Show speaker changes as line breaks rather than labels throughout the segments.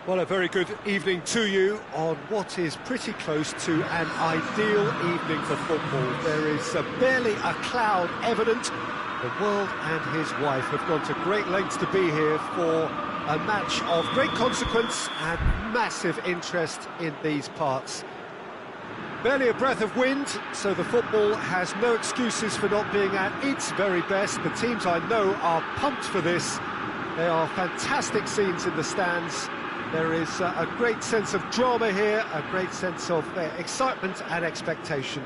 Well, a very good evening to you on what is pretty close to an ideal evening for football. There is barely a cloud evident. The world and his wife have gone to great lengths to be here for a match of great consequence and massive interest in these parts. Barely a breath of wind, so the football has no excuses for not being at its very best. The teams I know are pumped for this. There are fantastic scenes in the stands. There is a great sense of drama here, a great sense of excitement and expectation.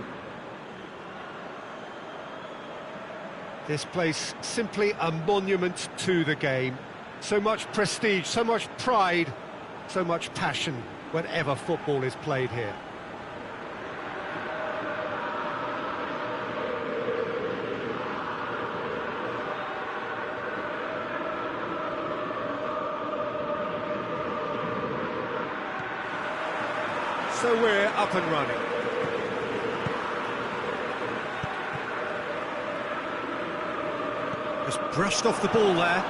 This place simply a monument to the game. So much prestige, so much pride, so much passion whenever football is played here. So we're up and running. Just brushed off the ball there.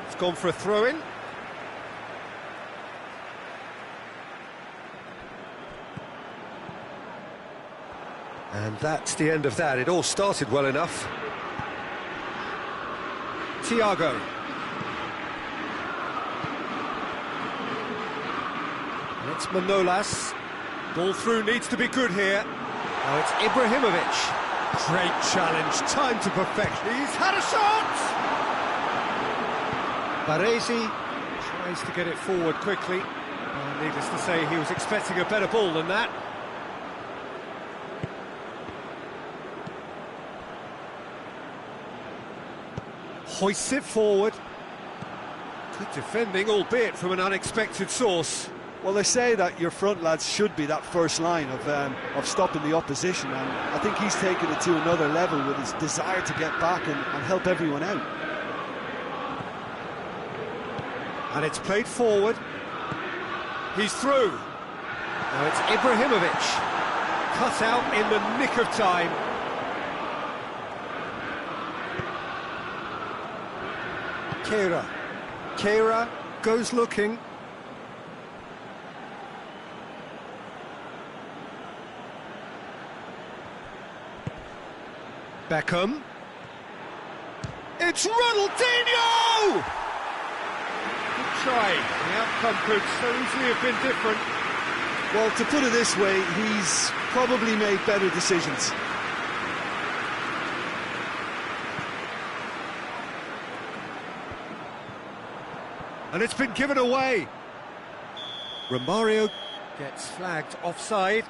It's gone for a throw-in. And that's the end of that. It all started well enough. Thiago. It's Manolas. Ball through needs to be good here. Now it's Ibrahimovic. Great challenge, time to perfection. He's had a shot! Baresi tries to get it forward quickly. Needless to say, he was expecting a better ball than that. Hoists it forward. Good defending, albeit from an unexpected source.
Well, they say that your front lads should be that first line of stopping the opposition, and I think he's taken it to another level with his desire to get back and help everyone out.
And it's played forward. He's through. Now it's Ibrahimovic. Cut out in the nick of time. Keira goes looking. Beckham. It's Ronaldinho! Good try. The outcome could so easily have been different.
Well, to put it this way, he's probably made better decisions.
And it's been given away. Romario gets flagged offside.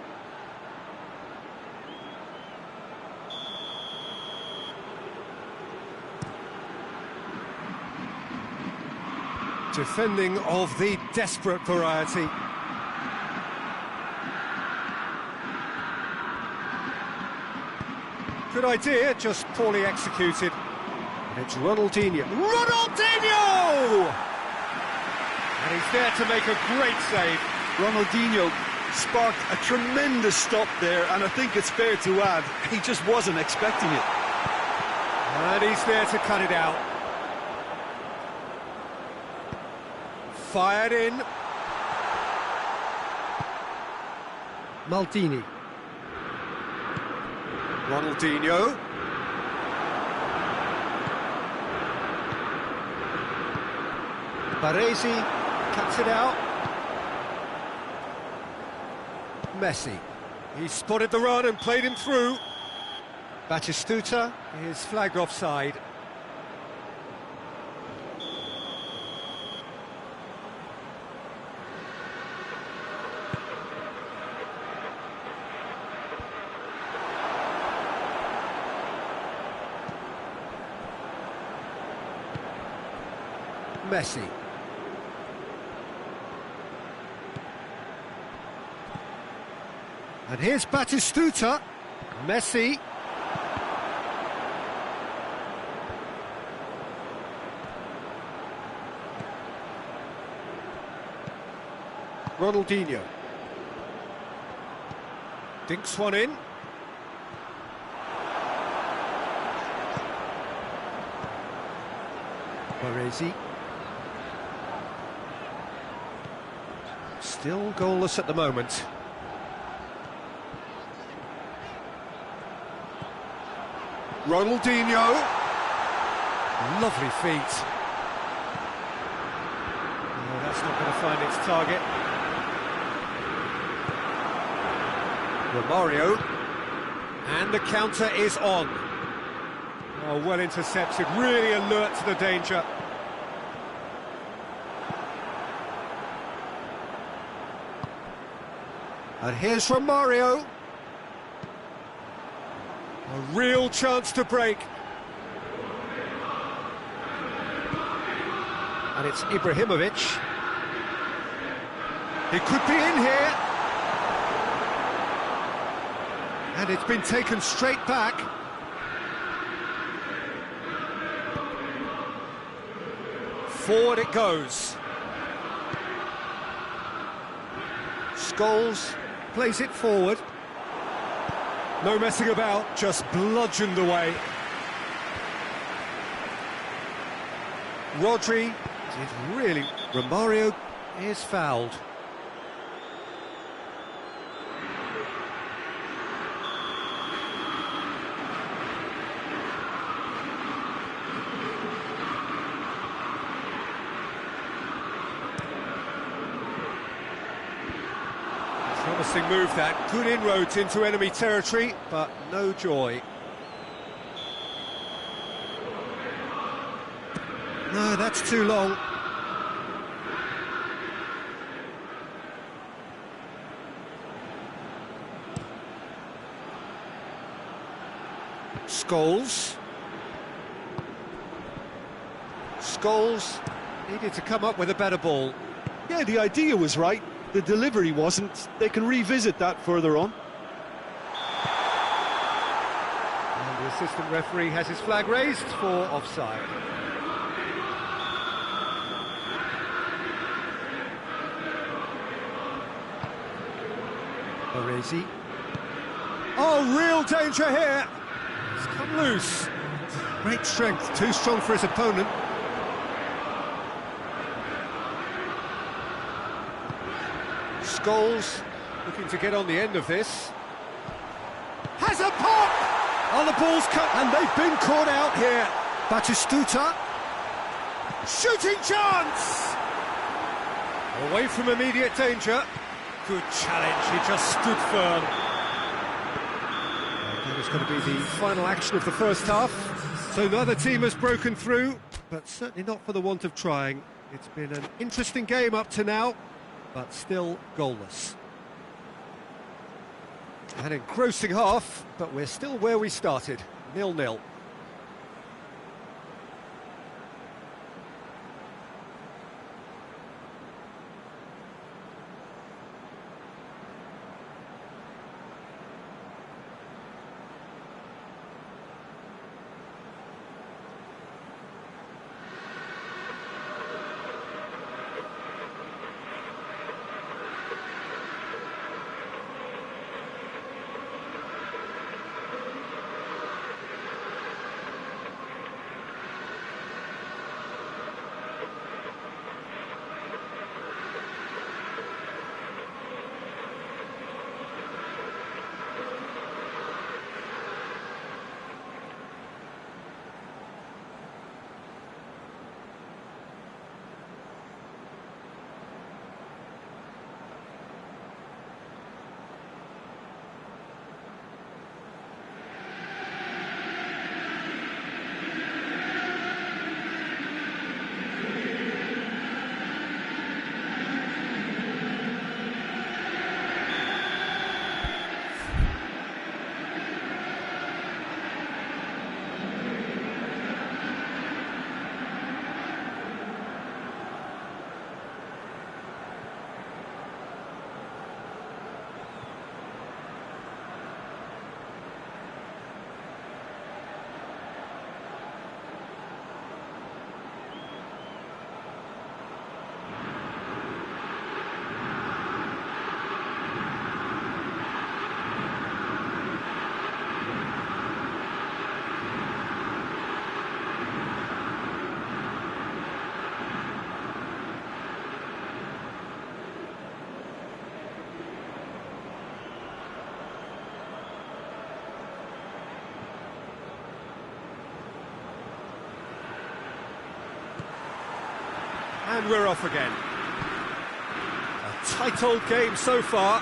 Defending of the desperate variety. Good idea, just poorly executed. And it's Ronaldinho. Ronaldinho! And he's there to make a great save.
Ronaldinho sparked a tremendous stop there, and I think it's fair to add, he just wasn't expecting it.
And he's there to cut it out. Fired in. Maldini. Ronaldinho. Baresi cuts it out. Messi. He spotted the run and played him through. Batistuta is flagged offside. Messi. And here's Batistuta. Messi. Ronaldinho. Dinks one in. Baresi. Still goalless at the moment. Ronaldinho. Lovely feet. No, that's not going to find its target. Romario. And the counter is on. Oh, well intercepted, really alert to the danger. And here's Romario. A real chance to break. And it's Ibrahimovic. He could be in here. And it's been taken straight back. Forward it goes. Scholes plays it forward. No messing about, just bludgeoned away. Rodri did really... Romario is fouled. Promising move that, good inroads into enemy territory, but no joy. No, that's too long. Scholes. Scholes needed to come up with a better ball.
Yeah, the idea was right. The delivery wasn't. They can revisit that further on.
And the assistant referee has his flag raised for offside. Baresi. Oh, real danger here. It's come loose. Great strength, too strong for his opponent. Scholes looking to get on the end of this. Has a pop! Oh, the ball's cut, and they've been caught out here. Batistuta. Shooting chance! Away from immediate danger. Good challenge, he just stood firm. That is going to be the final action of the first half. So neither team has broken through, but certainly not for the want of trying. It's been an interesting game up to now, but still goalless. An engrossing half, but we're still where we started, 0-0. And we're off again. A tight old game so far.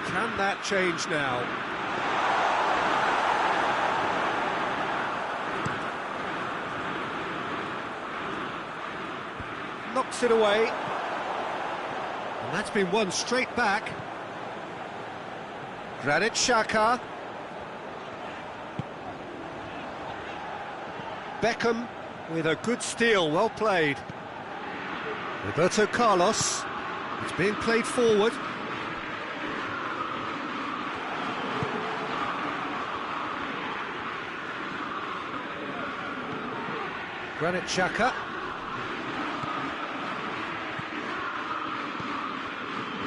Can that change now? Knocks it away. And that's been won straight back. Granit Xhaka. Beckham with a good steal, well played. Roberto Carlos. It's being played forward. Granit Xhaka.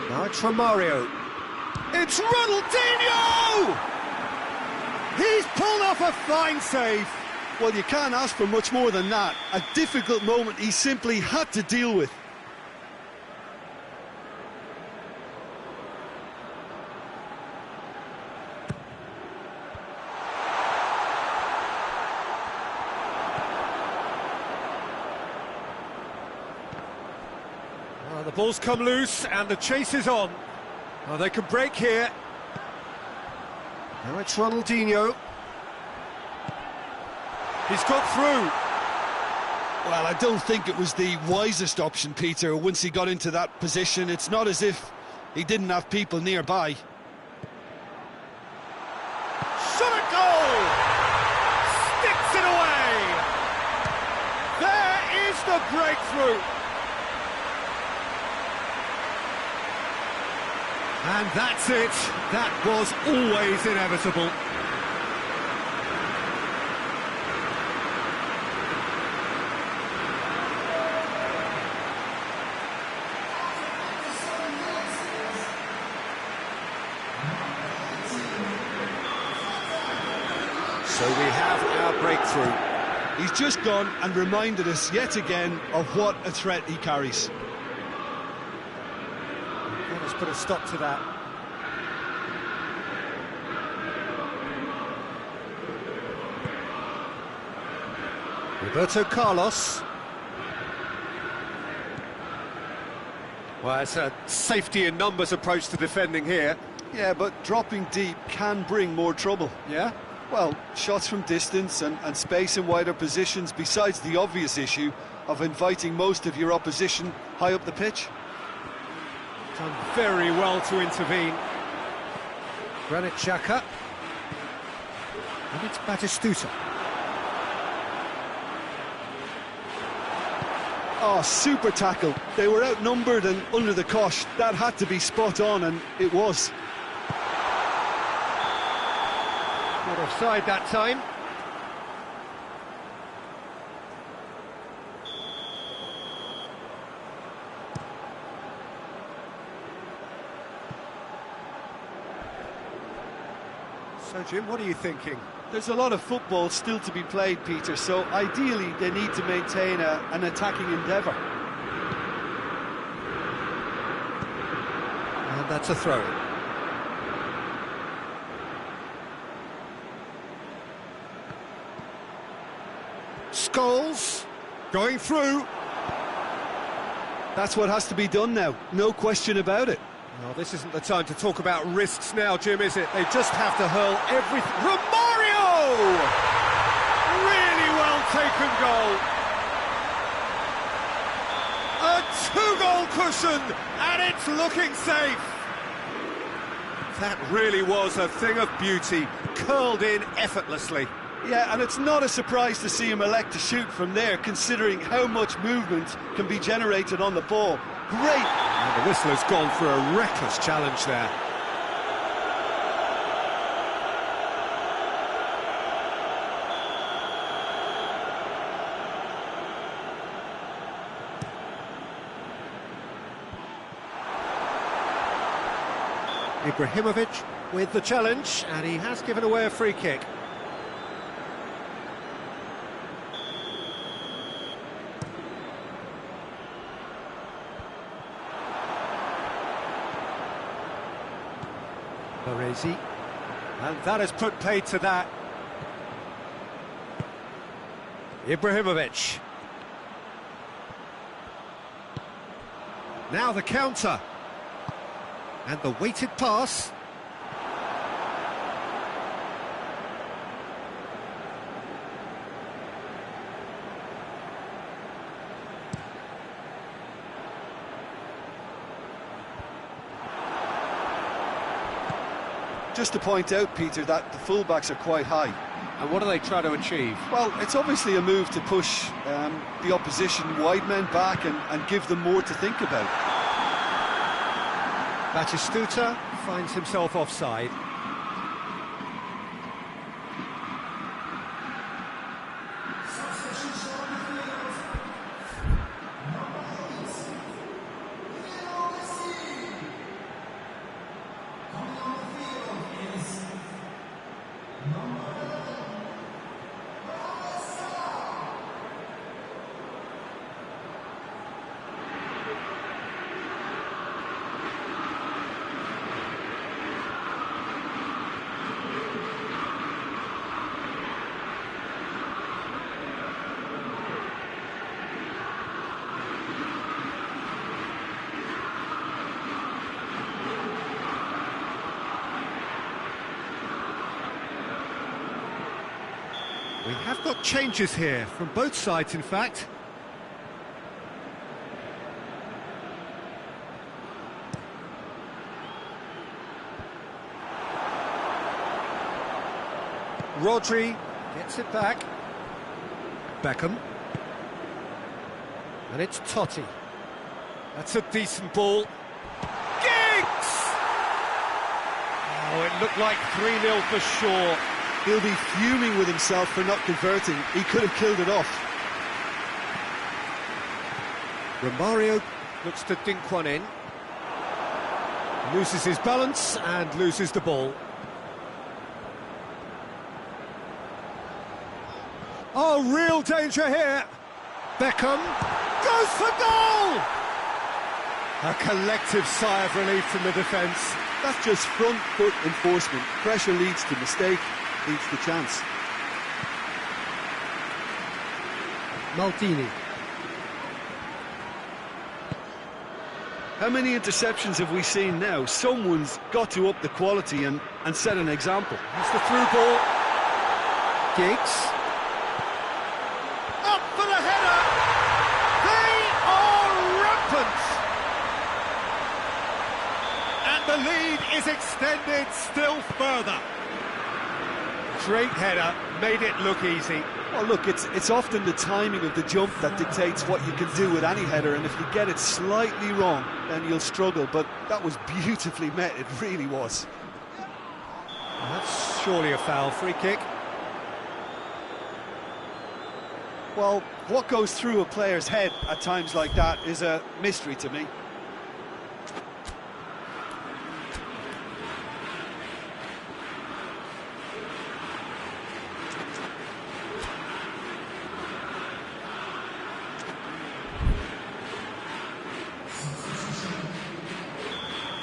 Now it's Romario. It's Ronaldinho! He's pulled off a fine save.
Well, you can't ask for much more than that. A difficult moment he simply had to deal with.
Well, the ball's come loose and the chase is on. Well, they can break here. Now it's Ronaldinho. He's got through.
Well, I don't think it was the wisest option, Peter, once he got into that position. It's not as if he didn't have people nearby.
Shot at goal! Sticks it away! There is the breakthrough! And that's it. That was always inevitable. So we have our breakthrough.
He's just gone and reminded us yet again of what a threat he carries.
Let's put a stop to that. Roberto Carlos. Well, it's a safety in numbers approach to defending here.
Yeah, but dropping deep can bring more trouble.
Yeah?
Well, shots from distance and space in wider positions, besides the obvious issue of inviting most of your opposition high up the pitch.
Done very well to intervene. Granit Xhaka. And it's Batistuta.
Oh, super tackle. They were outnumbered and under the cosh. That had to be spot on, and it was.
Not offside that time. So, Jim, what are you thinking?
There's a lot of football still to be played, Peter, so ideally they need to maintain an attacking endeavour.
And that's a throw. Scholes going through.
That's what has to be done now, no question about it.
Well, this isn't the time to talk about risks now, Jim, is it? They just have to hurl everything. Romario! Really well taken goal. A two-goal cushion, and it's looking safe. That really was a thing of beauty, curled in effortlessly.
Yeah, and it's not a surprise to see him elect to shoot from there, considering how much movement can be generated on the ball. Great!
And the whistle has gone for a reckless challenge there. Ibrahimovic with the challenge, and he has given away a free kick. Baresi, and that has put paid to that. Ibrahimovic. Now the counter. And the weighted pass.
Just to point out, Peter, that the fullbacks are quite high.
And what do they try to achieve?
Well, it's obviously a move to push the opposition wide men back and give them more to think about.
Batistuta finds himself offside. We have got changes here, from both sides in fact. Rodri gets it back. Beckham. And it's Totti. That's a decent ball. Giggs! Oh, it looked like 3-0 for sure.
He'll be fuming with himself for not converting. He could have killed it off.
Romario looks to dink one in. Loses his balance and loses the ball. Oh, real danger here. Beckham goes for goal! A collective sigh of relief from the defence.
That's just front foot enforcement. Pressure leads to mistake, leads to chance.
Maldini.
How many interceptions have we seen now? Someone's got to up the quality and set an example.
That's the through ball. Giggs. Up for the header! They are rampant! And the lead is extended still further. Great header, made it look easy.
Well, look, it's often the timing of the jump that dictates what you can do with any header, and if you get it slightly wrong, then you'll struggle, but that was beautifully met, it really was.
That's surely a foul. Free kick.
Well, what goes through a player's head at times like that is a mystery to me.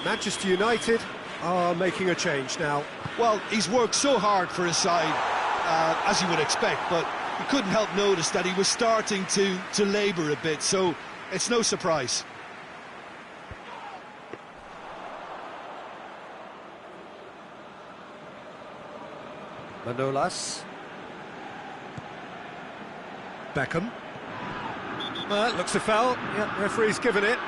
Manchester United are making a change now.
Well, he's worked so hard for his side, as you would expect, but you couldn't help notice that he was starting to labour a bit, so it's no surprise.
Manolas. Beckham. Looks a foul. Yep, referee's given it.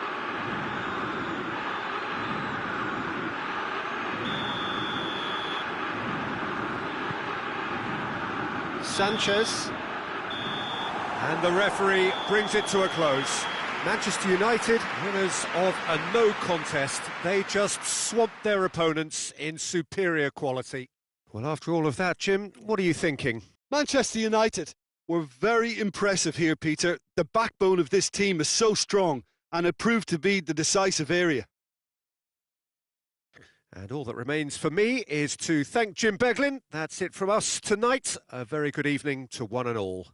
Sanchez. And the referee brings it to a close. Manchester United, winners of a no contest. They just swamped their opponents in superior quality. Well, after all of that, Jim, what are you thinking?
Manchester United were very impressive here, Peter. The backbone of this team is so strong, and it proved to be the decisive area.
And all that remains for me is to thank Jim Beglin. That's it from us tonight. A very good evening to one and all.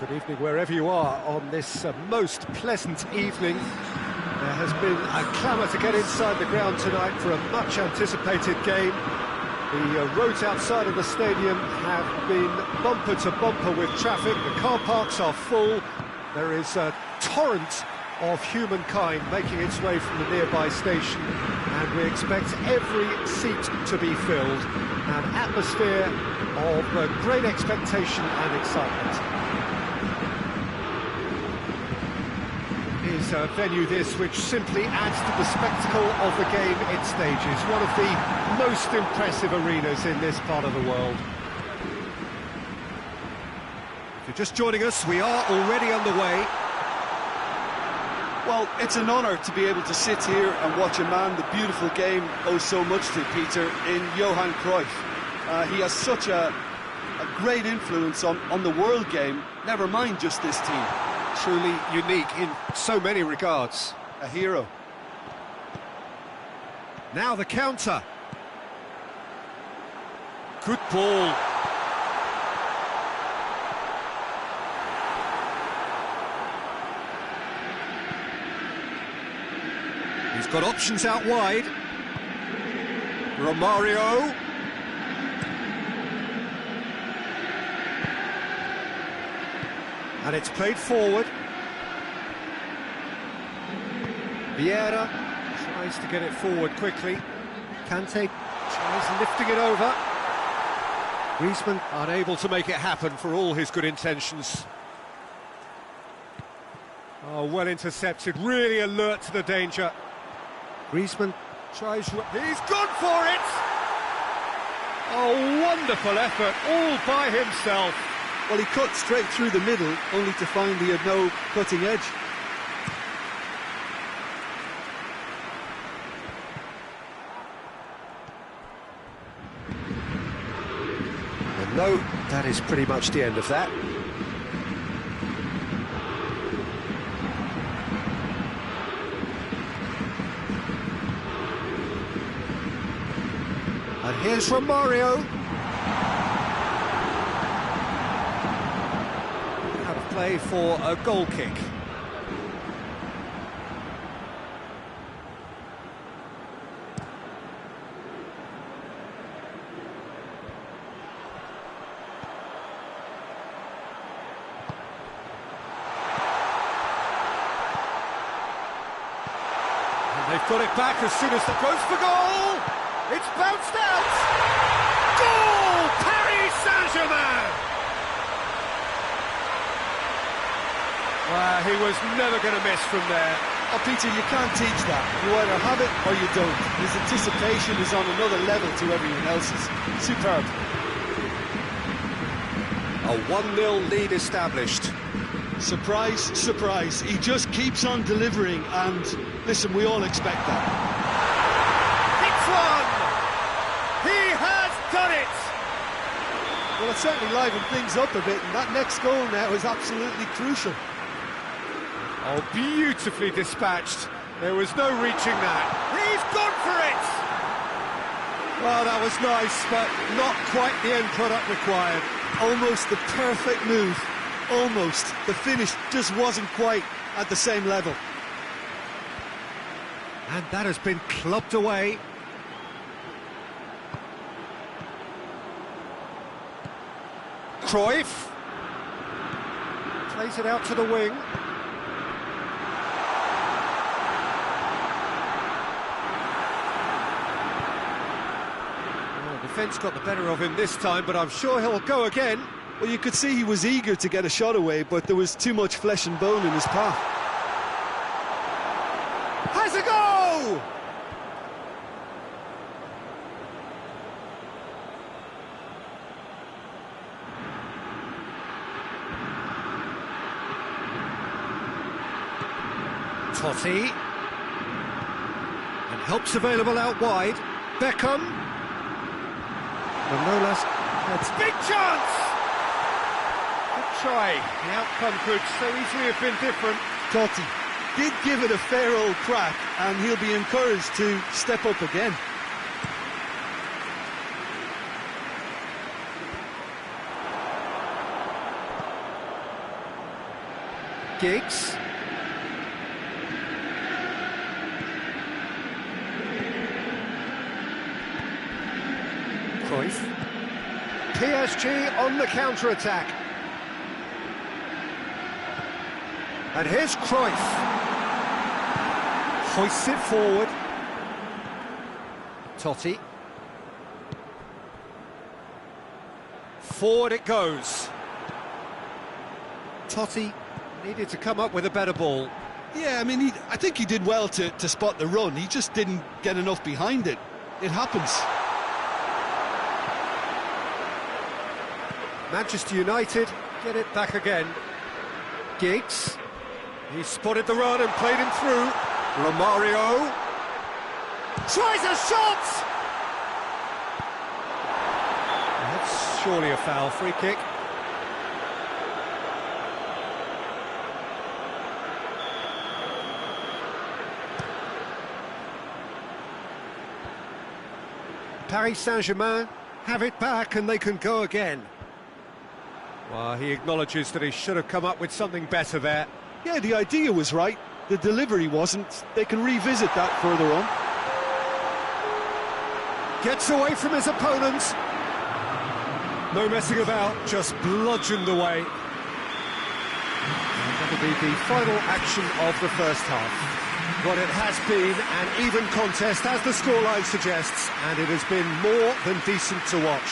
Good evening wherever you are on this most pleasant evening. There has been a clamour to get inside the ground tonight for a much-anticipated game. The roads outside of the stadium have been bumper to bumper with traffic. The car parks are full. There is a torrent of humankind making its way from the nearby station, and we expect every seat to be filled. An atmosphere of great expectation and excitement. Is a venue this which simply adds to the spectacle of the game it stages. One of the most impressive arenas in this part of the world. If you're just joining us, we are already underway.
Well, it's an honour to be able to sit here and watch a man the beautiful game owes so much to, Peter, in Johan Cruyff. He has such a great influence on the world game, never mind just this team.
Truly unique in so many regards.
A hero.
Now the counter. Good ball. He's got options out wide. Romario. And it's played forward. Vieira tries to get it forward quickly. Kante tries lifting it over. Griezmann unable to make it happen for all his good intentions. Oh, well intercepted, really alert to the danger. Griezmann tries... He's gone for it! Oh, wonderful effort, all by himself.
Well, he cut straight through the middle, only to find he had no cutting edge.
And no, that is pretty much the end of that. And here's Romario. Play for a goal kick. And they've got it back as soon as the goes for goal. It's bounced out. Goal! Paris Saint-Germain. He was never going to miss from there.
Oh, Peter, you can't teach that. You either have it or you don't. His anticipation is on another level to everyone else's. Superb.
A 1-0 lead established.
Surprise, surprise. He just keeps on delivering, and listen, we all expect that.
It's one! He has done it!
Well, it certainly livened things up a bit, and that next goal now is absolutely crucial.
Oh, beautifully dispatched. There was no reaching that. He's gone for it! Well, that was nice, but not quite the end product required.
Almost the perfect move. Almost. The finish just wasn't quite at the same level.
And that has been clubbed away. Cruyff. Plays it out to the wing. Defence got the better of him this time, but I'm sure he'll go again.
Well, you could see he was eager to get a shot away, but there was too much flesh and bone in his path.
Has a go! Totti. And help's available out wide. Beckham. Manolas, that's big chance! Good try. The outcome could so easily have been different.
Totti did give it a fair old crack, and he'll be encouraged to step up again.
Giggs. Cruyff. PSG on the counter-attack. And here's Cruyff. Hoists it forward. Totti. Forward it goes. Totti needed to come up with a better ball.
Yeah, I mean, I think he did well to spot the run. He just didn't get enough behind it. It happens.
Manchester United get it back again. Giggs. He spotted the run and played him through. Romario. Tries a shot! That's surely a foul. Free kick. Paris Saint-Germain have it back and they can go again. Well, he acknowledges that he should have come up with something better there.
Yeah, the idea was right. The delivery wasn't. They can revisit that further on.
Gets away from his opponents. No messing about, just bludgeoned away. And that'll be the final action of the first half. Well, it has been an even contest, as the scoreline suggests, and it has been more than decent to watch.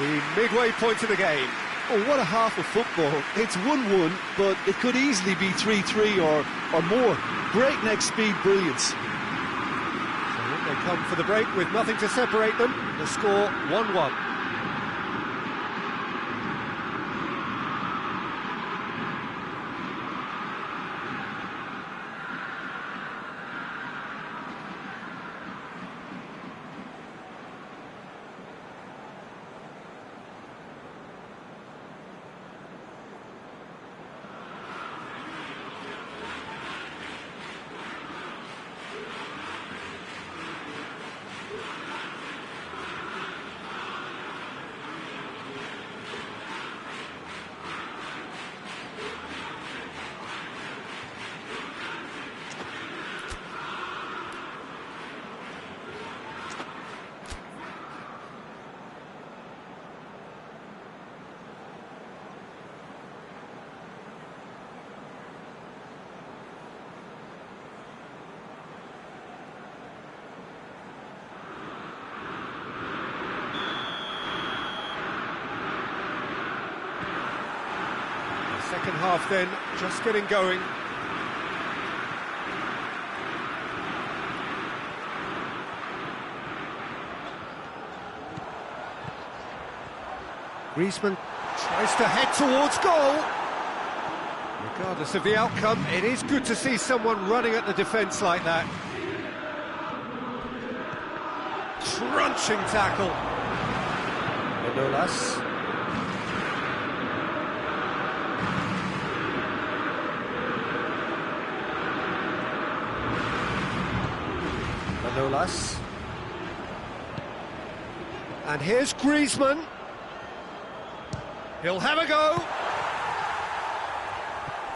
The midway point of the game.
Oh, what a half of football. It's 1-1, but it could easily be 3-3 or more. Breakneck speed brilliance.
So they come for the break with nothing to separate them. The score 1-1. Second half then, just getting going. Griezmann tries to head towards goal. Regardless of the outcome, it is good to see someone running at the defence like that. Crunching tackle. Manolas. Manolas. And here's Griezmann. He'll have a go.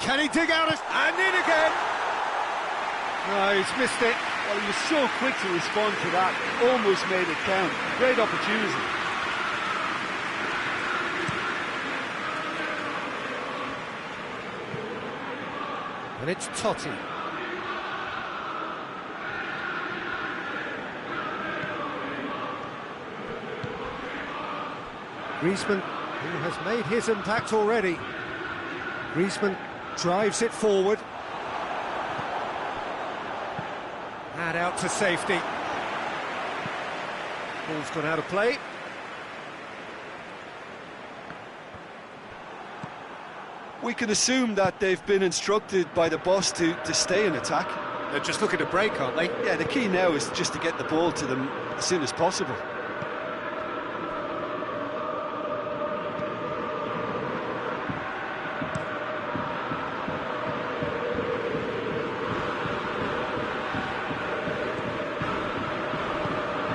Can he dig out it? And in again. No, he's missed it.
Well, he was so quick to respond to that. Almost made it count. Great opportunity.
And it's Totti. Griezmann, who has made his impact already. Griezmann drives it forward. And out to safety. Ball's gone out of play.
We can assume that they've been instructed by the boss to stay in attack.
They're just looking to break, aren't they?
Yeah, the key now is just to get the ball to them as soon as possible.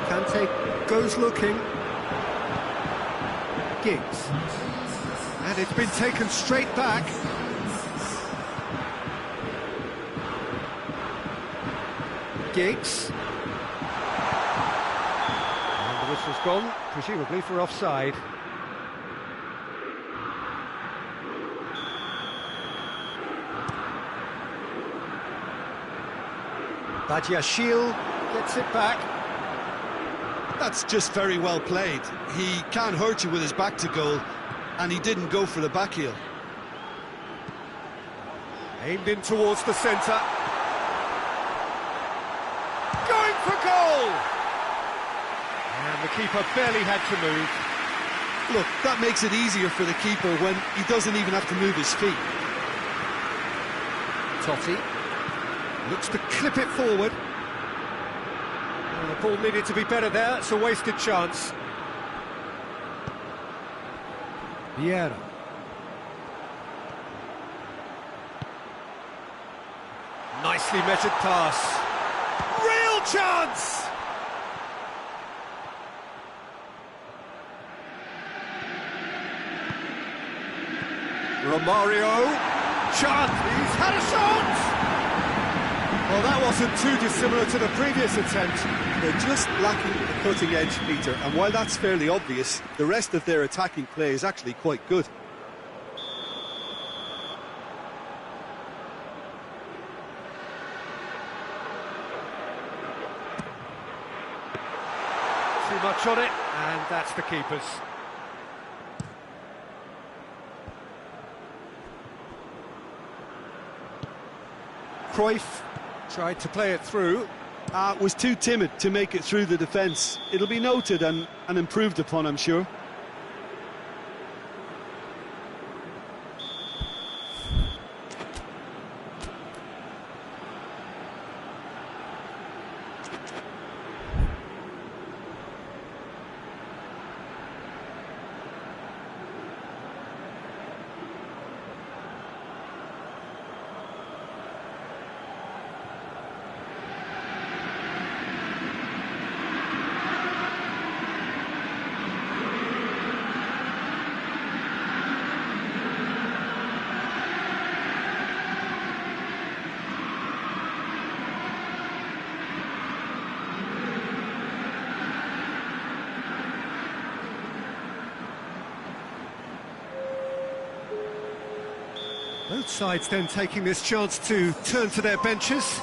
Kante goes looking. Giggs. And it's been taken straight back. Giggs. And the whistle's gone, presumably for offside. Badiashile gets it back.
That's just very well played. He can't hurt you with his back to goal, and he didn't go for the back heel.
Aimed in towards the centre. Going for goal! And the keeper barely had to move.
Look, that makes it easier for the keeper when he doesn't even have to move his feet.
Totti looks to clip it forward. The ball needed to be better there, it's a wasted chance. Vieira. Nicely measured pass. Real chance! Romario. Chance, he's had a shot! Well, that wasn't too dissimilar to the previous attempt.
They're just lacking the cutting edge, Peter, and while that's fairly obvious, the rest of their attacking play is actually quite good.
Too much on it, and that's the keeper's. Cruyff tried to play it through.
Was too timid to make it through the defence. It'll be noted and improved upon, I'm sure.
Both sides then taking this chance to turn to their benches.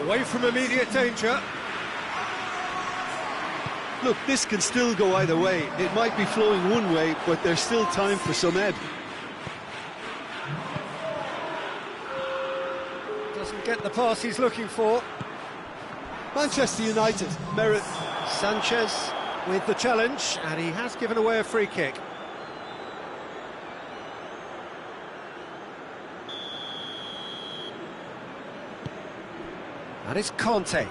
Away from immediate danger.
Look, this can still go either way. It might be flowing one way, but there's still time for some ebb.
Doesn't get the pass he's looking for.
Manchester United merit.
Sanchez with the challenge, and he has given away a free kick. That is Conte.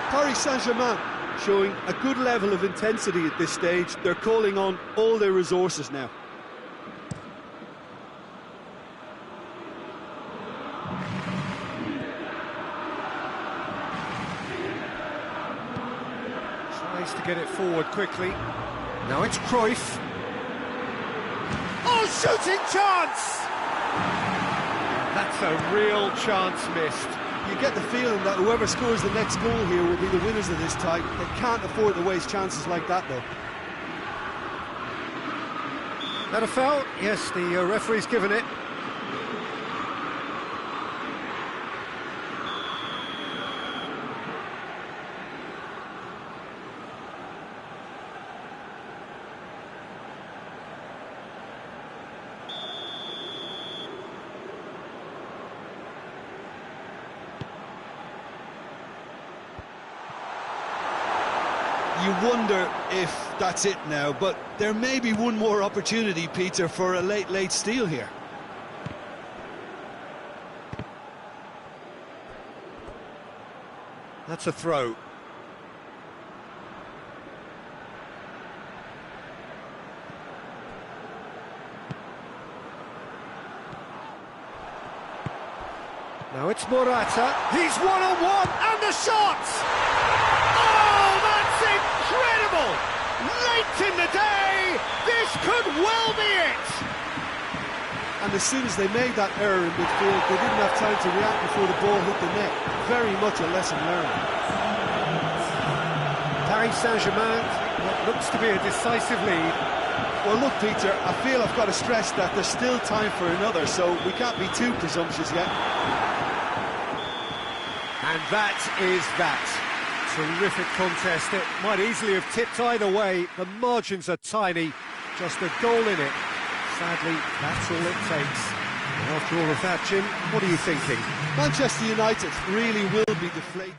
Paris Saint-Germain showing a good level of intensity at this stage. They're calling on all their resources now.
Tries to get it forward quickly. Now it's Cruyff. Oh, shooting chance! That's a real chance missed.
You get the feeling that whoever scores the next goal here will be the winners of this tie. They can't afford to waste chances like that, though.
That a foul? Yes, the referee's given it.
You wonder if that's it now, but there may be one more opportunity, Peter, for a late steal here.
That's a throw. Now it's Morata. He's one-on-one, and the shot! Oh, that's incredible! Late in the day, this could well be it!
And as soon as they made that error in midfield, they didn't have time to react before the ball hit the net. Very much a lesson learned.
Paris Saint-Germain, what looks to be a decisive lead.
Well, look, Peter, I feel I've got to stress that there's still time for another, so we can't be too presumptuous yet.
And that is that. Terrific contest. It might easily have tipped either way. The margins are tiny. Just a goal in it. Sadly, that's all it takes. And after all of that, Jim, what are you thinking?
Manchester United really will be deflated.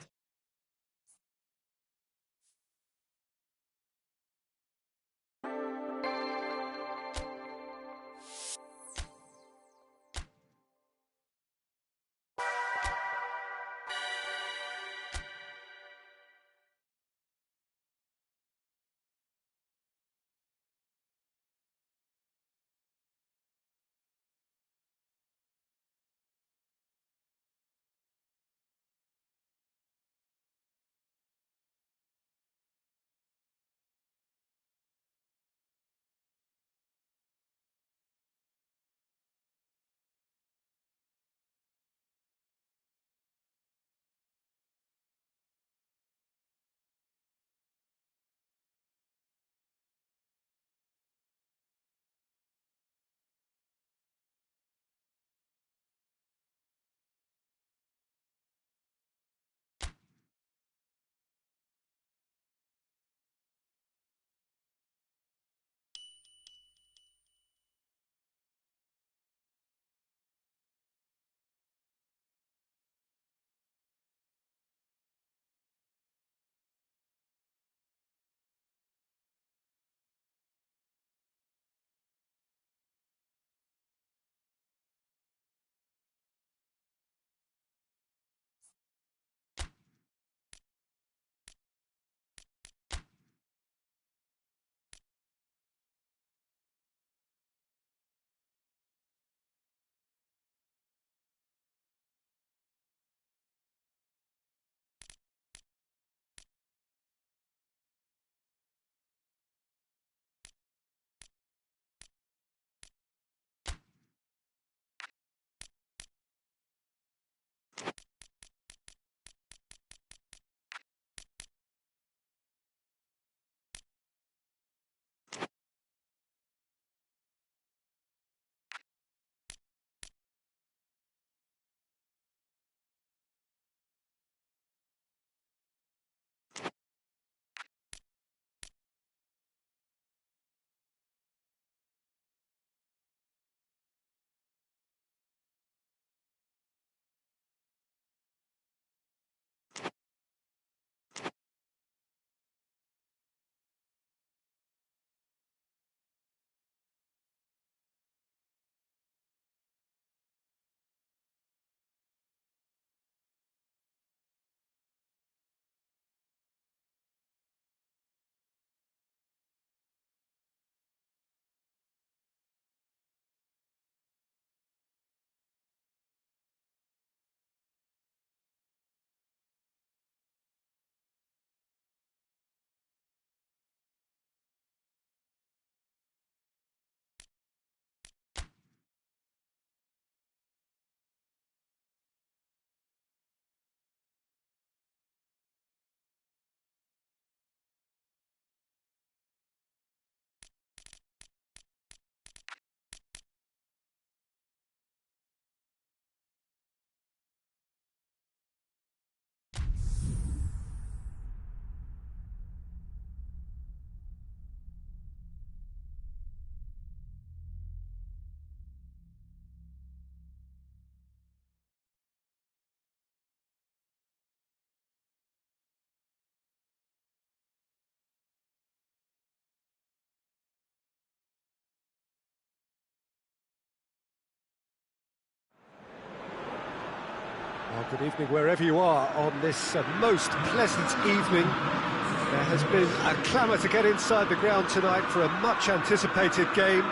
Well, good evening wherever you are on this most pleasant evening. There has been a clamour to get inside the ground tonight for a much-anticipated game.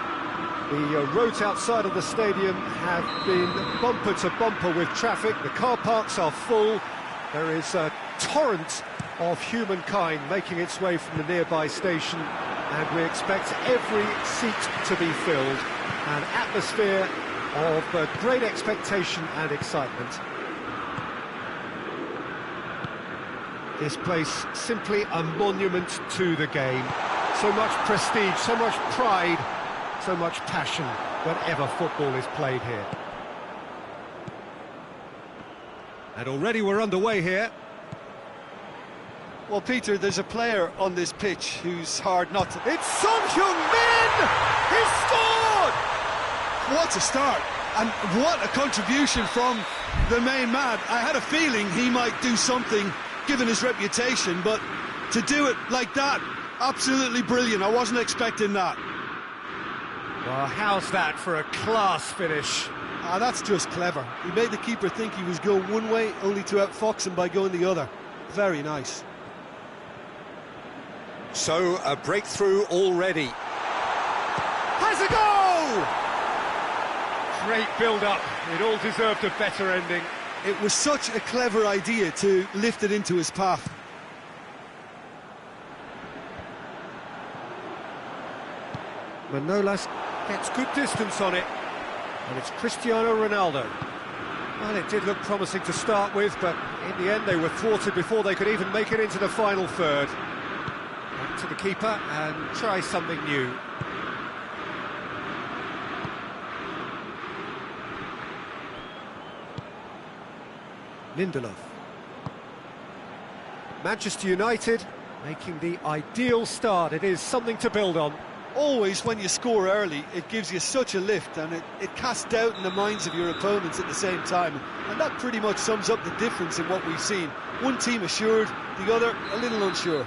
The roads outside of the stadium have been bumper to bumper with traffic. The car parks are full. There is a torrent of humankind making its way from the nearby station, and we expect every seat to be filled. An atmosphere of great expectation and excitement. This place simply a monument to the game. So much prestige, so much pride, so much passion whenever football is played here. And already we're underway here.
Well, Peter, there's a player on this pitch who's hard not to...
It's Son Heung-min! He scored!
What a start, and what a contribution from the main man. I had a feeling he might do something, given his reputation, but to do it like that, absolutely brilliant. I wasn't expecting that.
Well, how's that for a class finish?
Ah, that's just clever. He made the keeper think he was going one way, only to outfox him by going the other. Very nice.
So, a breakthrough already. Has a goal! Great build-up. It all deserved a better ending.
It was such a clever idea to lift it into his path.
Manolas gets good distance on it, and it's Cristiano Ronaldo. Well, it did look promising to start with, but in the end they were thwarted before they could even make it into the final third. Back to the keeper and try something new. Lindelof. Manchester United making the ideal start. It is something to build on.
Always, when you score early, it gives you such a lift, and it casts doubt in the minds of your opponents at the same time. And that pretty much sums up the difference in what we've seen. One team assured, the other a little unsure.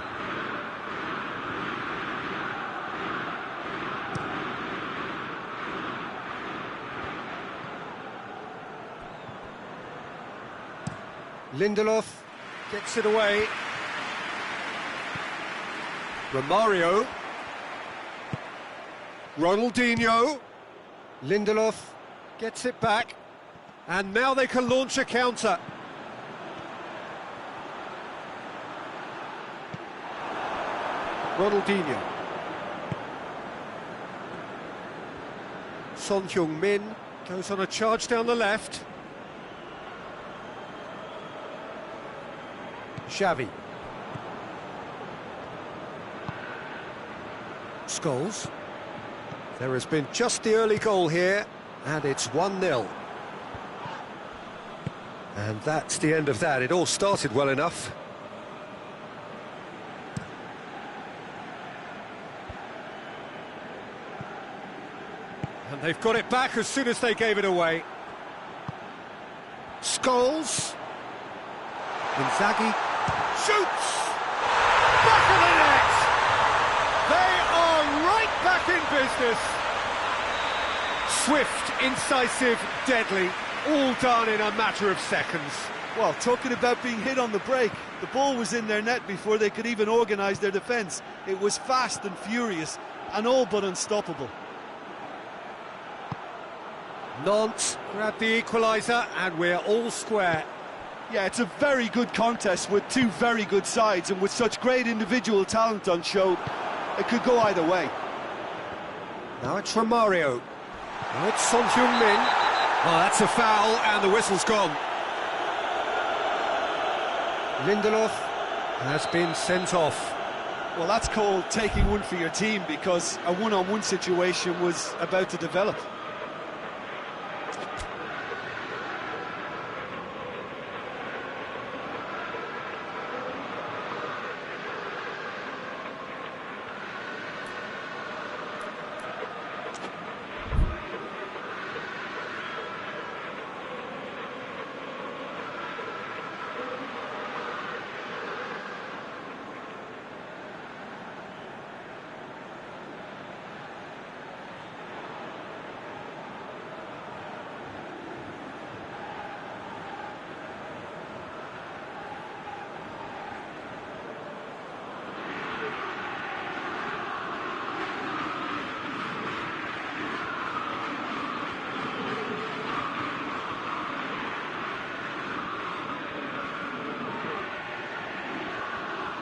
Lindelof gets it away. Romario. Ronaldinho. Lindelof gets it back. And now they can launch a counter. Ronaldinho. Son Heung-min goes on a charge down the left. Xavi. Scholes. There has been just the early goal here, and it's 1-0. And that's the end of that. It all started well enough. And they've got it back as soon as they gave it away. Scholes. Inzaghi. Shoots! Back of the net! They are right back in business. Swift, incisive, deadly, all done in a matter of seconds.
Well, talking about being hit on the break, the ball was in their net before they could even organise their defence. It was fast and furious, and all but unstoppable.
Nantes grab the equaliser, and we're all square.
Yeah, it's a very good contest with two very good sides, and with such great individual talent on show, it could go either way.
Now it's Romario. Now it's Son Heung-min. Oh, that's a foul, and the whistle's gone. Lindelof has been sent off.
Well, that's called taking one for your team, because a one-on-one situation was about to develop.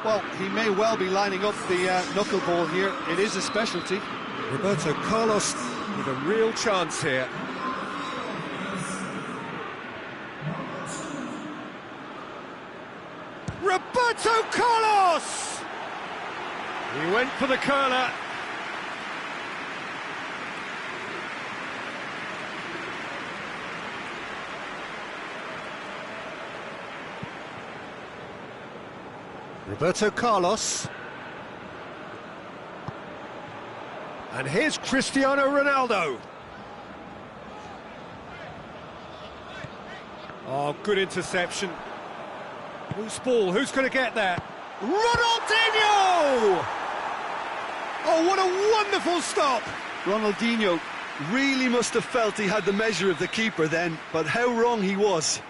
Well, he may well be lining up the knuckleball here. It is a specialty.
Roberto Carlos with a real chance here. Roberto Carlos! He went for the curler. Roberto Carlos. And here's Cristiano Ronaldo. Oh, good interception. Who's ball? Who's going to get that? Ronaldinho! Oh, what a wonderful stop!
Ronaldinho really must have felt he had the measure of the keeper then, but how wrong he was.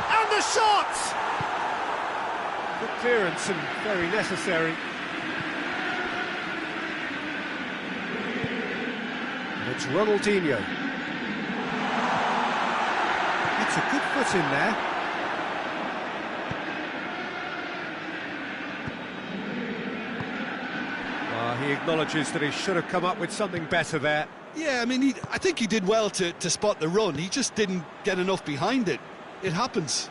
And the shot! Good clearance and very necessary. And it's Ronaldinho. It's a good foot in there. He acknowledges that he should have come up with something better there.
Yeah, I mean, I think he did well to spot the run. He just didn't get enough behind it. It happens.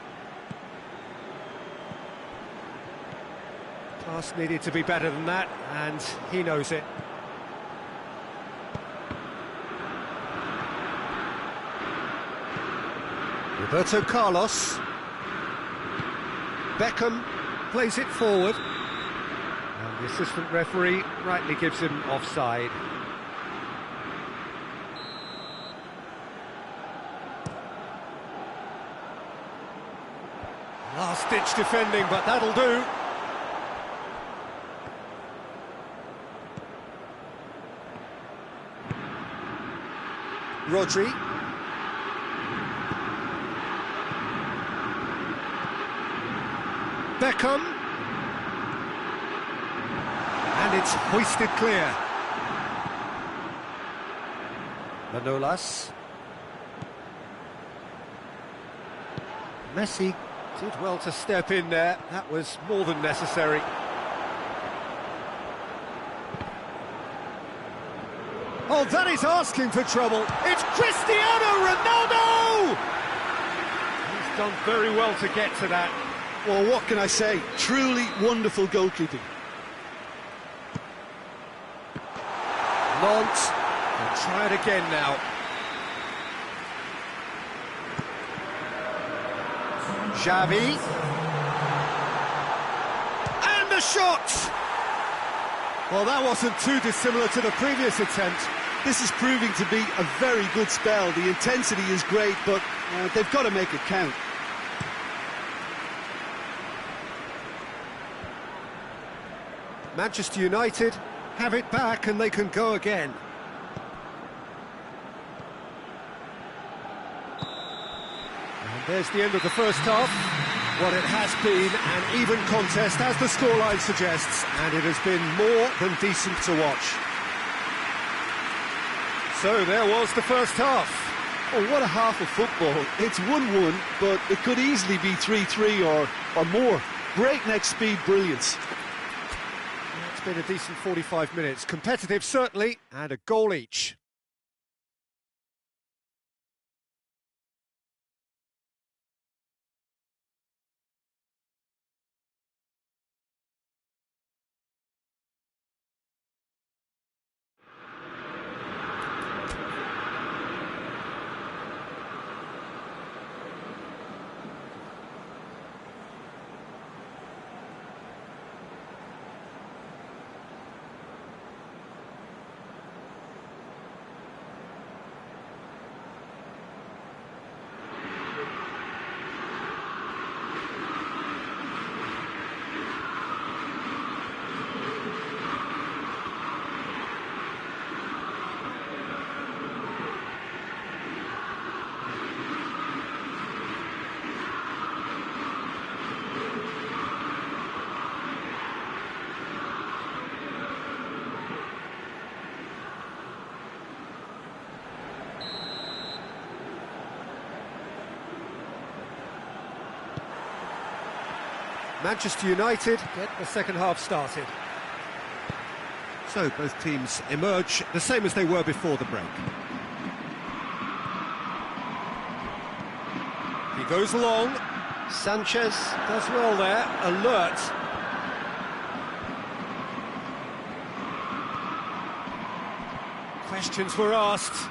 Pass needed to be better than that, and he knows it. Roberto Carlos. Beckham plays it forward. And the assistant referee rightly gives him offside. Last-ditch defending, but that'll do. Rodri. Beckham. And it's hoisted clear. Manolas. Messi did well to step in there. That was more than necessary. Oh, that is asking for trouble. It's Cristiano Ronaldo! He's done very well to get to that.
Well, what can I say? Truly wonderful goalkeeping.
Nantes will try it again now. Xavi. And the shot! Well, that wasn't too dissimilar to the previous attempt.
This is proving to be a very good spell. The intensity is great, but they've got to make it count.
Manchester United have it back and they can go again. And there's the end of the first half. What it has been an even contest, as the scoreline suggests, and it has been more than decent to watch. So there was the first half.
Oh, what a half of football. It's 1-1, but it could easily be 3-3 or more. Breakneck speed brilliance.
It's been a decent 45 minutes. Competitive, certainly, and a goal each. Manchester United get the second half started. So both teams emerge the same as they were before the break. He goes long. Sanchez does well there, alert. Questions were asked,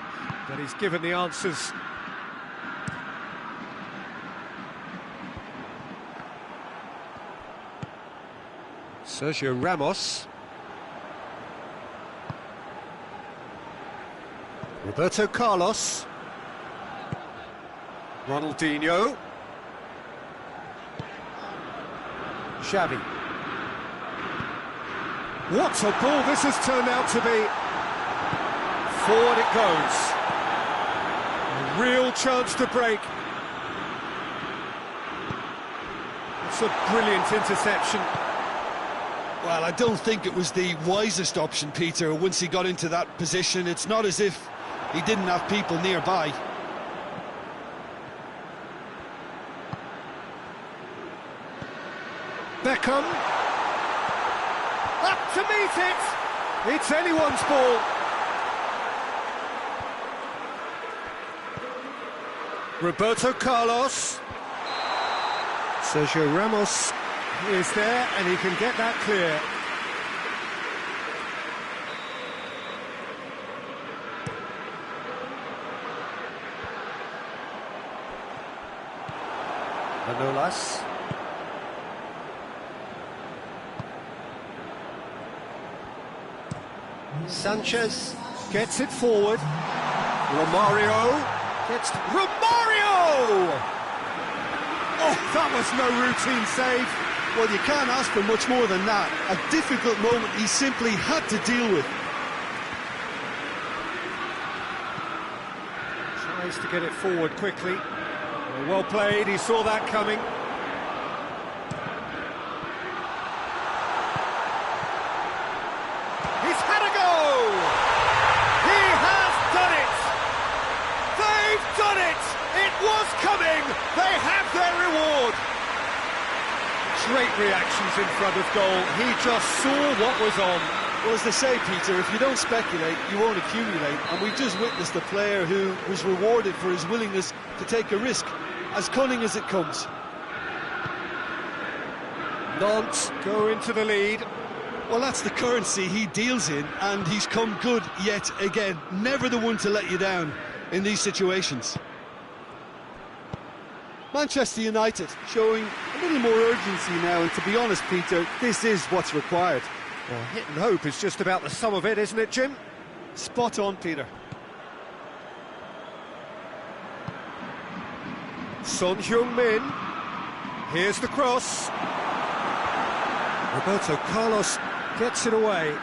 but he's given the answers. Sergio Ramos. Roberto Carlos. Ronaldinho. Xavi. What a ball this has turned out to be. Forward it goes. A real chance to break. It's a brilliant interception.
Well, I don't think it was the wisest option, Peter, once he got into that position. It's not as if he didn't have people nearby.
Beckham. Up to meet it. It's anyone's ball. Roberto Carlos. Sergio Ramos is there and he can get that clear. Manolas. Sanchez gets it forward. Romario gets... Romario! Oh, that was no routine save.
Well, you can't ask for much more than that. A difficult moment he simply had to deal with.
Tries to get it forward quickly. Well played, he saw that coming. He's had a go! He has done it! They've done it! It was coming! They have their reward! Great reactions in front of goal. He just saw what was on.
Well, as they say, Peter, if you don't speculate, you won't accumulate. And we've just witnessed a player who was rewarded for his willingness to take a risk, as cunning as it comes.
Nantes go into the lead.
Well, that's the currency he deals in, and he's come good yet again. Never the one to let you down in these situations. Manchester United showing a little more urgency now, and to be honest, Peter, this is what's required.
Well, hit and hope is just about the sum of it, isn't it, Jim?
Spot on, Peter.
Son Heung-min. Here's the cross. Roberto Carlos gets it away.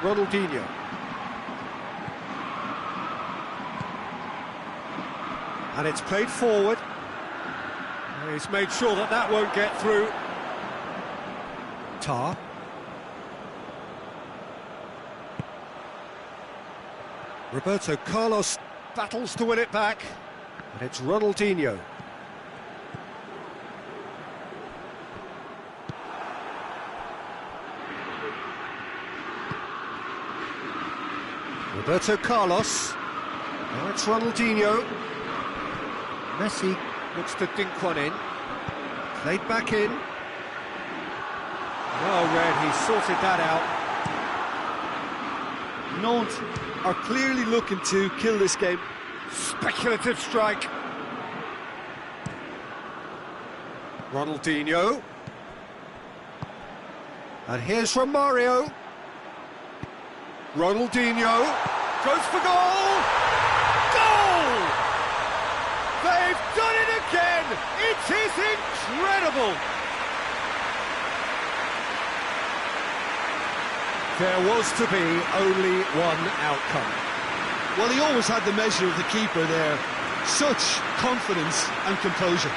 Ronaldinho. And it's played forward. He's made sure that that won't get through. Tar. Roberto Carlos battles to win it back. And it's Ronaldinho. Roberto Carlos. Now it's Ronaldinho. Messi looks to dink one in. Played back in. Well read, he sorted that out.
Nantes are clearly looking to kill this game.
Speculative strike. Ronaldinho. And here's Romario. Ronaldinho goes for goal! Goal! They've done it again! It is incredible! There was to be only one outcome.
Well, he always had the measure of the keeper there. Such confidence and composure.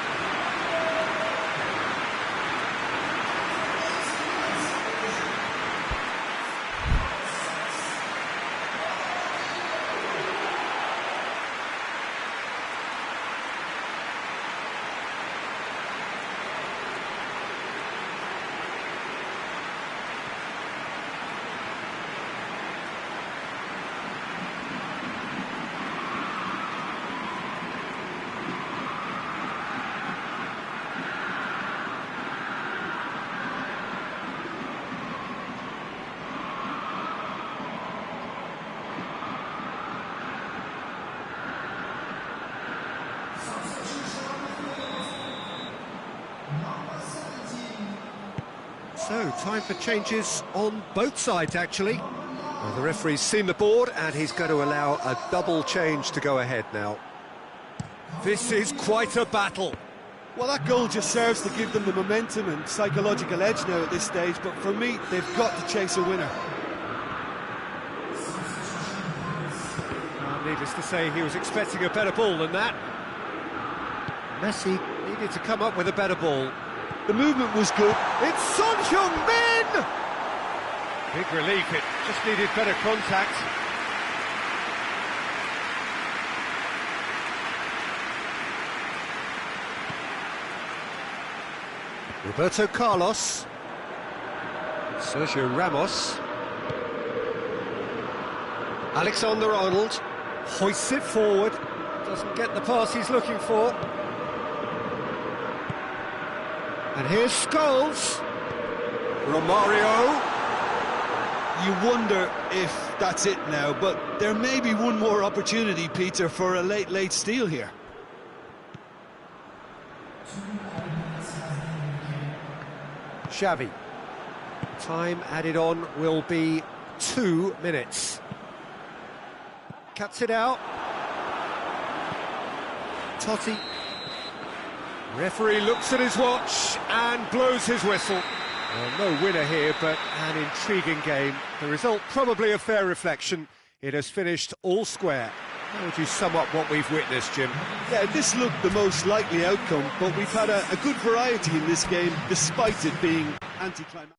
So, time for changes on both sides, actually. Well, the referee's seen the board, and he's going to allow a double change to go ahead now. This is quite a battle.
Well, that goal just serves to give them the momentum and psychological edge now at this stage, but for me, they've got to chase a winner.
Needless to say, he was expecting a better ball than that. Messi needed to come up with a better ball.
The movement was good.
It's Son Heung-min! Big relief, it just needed better contact. Roberto Carlos. Sergio Ramos. Alexander-Arnold hoists it forward. Doesn't get the pass he's looking for. And here's Scholes. Romario.
You wonder if that's it now, but there may be one more opportunity, Peter, for a late steal here.
Xavi. Time added on will be 2 minutes. Cuts it out. Totti. Referee looks at his watch and blows his whistle. Well, no winner here, but an intriguing game. The result probably a fair reflection. It has finished all square. How would you sum up what we've witnessed, Jim?
Yeah, this looked the most likely outcome, but we've had a good variety in this game, despite it being anticlimactic.